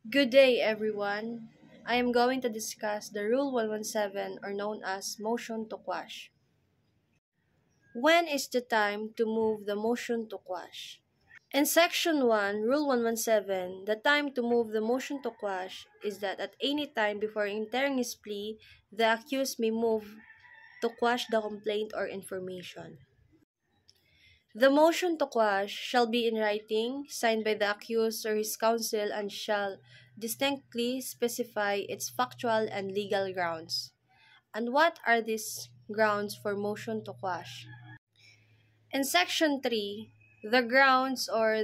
Good day, everyone. I am going to discuss the Rule 117, or known as motion to quash. When is the time to move the motion to quash? In Section 1, Rule 117, the time to move the motion to quash is that at any time before entering his plea, the accused may move to quash the complaint or information. The motion to quash shall be in writing, signed by the accused or his counsel, and shall distinctly specify its factual and legal grounds. And what are these grounds for motion to quash? In Section 3, the grounds or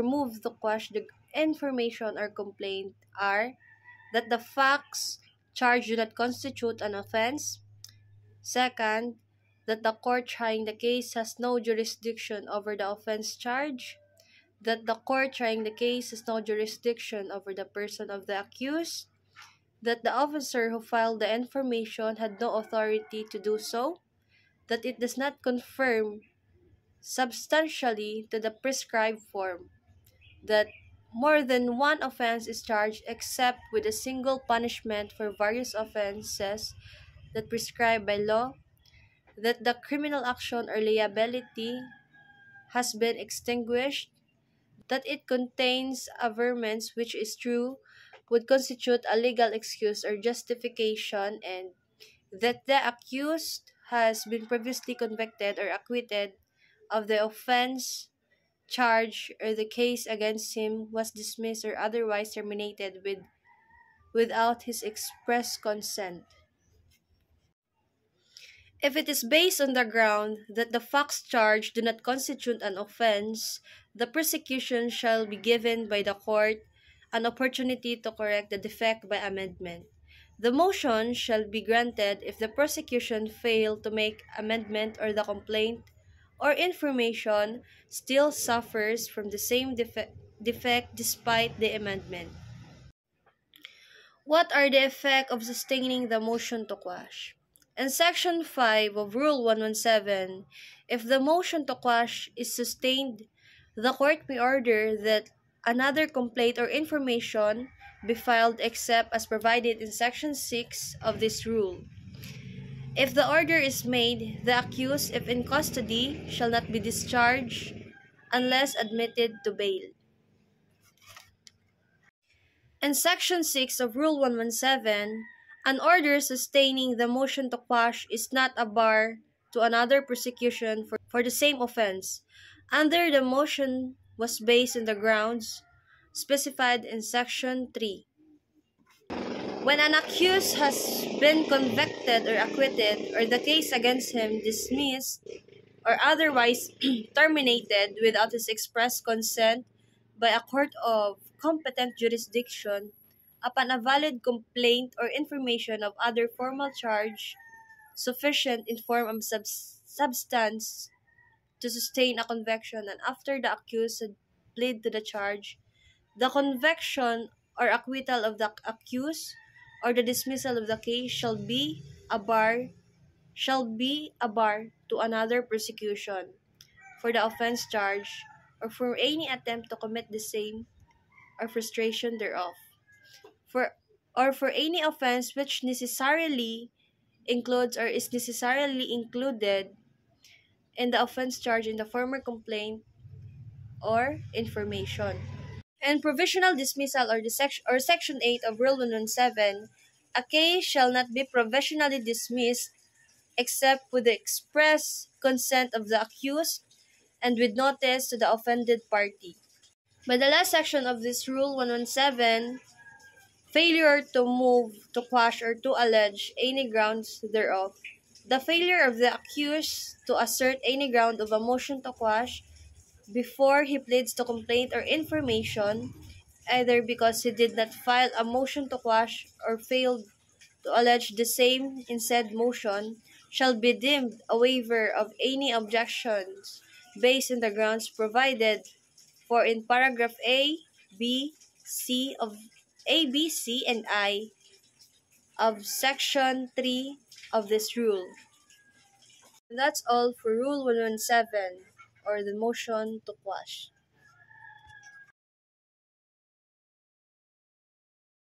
move to quash the information or complaint are that the facts charged do not constitute an offense. Second, that the court trying the case has no jurisdiction over the offense charge. That the court trying the case has no jurisdiction over the person of the accused. That the officer who filed the information had no authority to do so. That it does not conform substantially to the prescribed form. That more than one offense is charged except with a single punishment for various offenses that prescribed by law. That the criminal action or liability has been extinguished, that it contains averments which is true, would constitute a legal excuse or justification, and that the accused has been previously convicted or acquitted of the offense charge, or the case against him was dismissed or otherwise terminated without his express consent. If it is based on the ground that the facts charged do not constitute an offense, the prosecution shall be given by the court an opportunity to correct the defect by amendment. The motion shall be granted if the prosecution fail to make amendment or the complaint or information still suffers from the same defect despite the amendment. What are the effects of sustaining the motion to quash? In Section 5 of Rule 117, if the motion to quash is sustained, the court may order that another complaint or information be filed except as provided in Section 6 of this rule. If the order is made, the accused, if in custody, shall not be discharged unless admitted to bail. In Section 6 of Rule 117, an order sustaining the motion to quash is not a bar to another prosecution for the same offense, under the motion was based on the grounds specified in Section 3. When an accused has been convicted or acquitted, or the case against him dismissed or otherwise terminated without his express consent by a court of competent jurisdiction, upon a valid complaint or information of other formal charge sufficient in form of substance to sustain a conviction, and after the accused had pled to the charge, the conviction or acquittal of the accused or the dismissal of the case shall be a bar to another prosecution for the offense charge, or for any attempt to commit the same, or frustration thereof, for any offense which necessarily includes or is necessarily included in the offense charge in the former complaint or information. In provisional dismissal or Section 8 of Rule 117, a case shall not be provisionally dismissed except with the express consent of the accused and with notice to the offended party. By the last section of this Rule 117, failure to move, to quash, or to allege any grounds thereof. The failure of the accused to assert any ground of a motion to quash before he pleads to complaint or information, either because he did not file a motion to quash or failed to allege the same in said motion, shall be deemed a waiver of any objections based on the grounds provided for in paragraph A, B, C, and I of Section 3 of this rule. And that's all for Rule 117, or the motion to quash.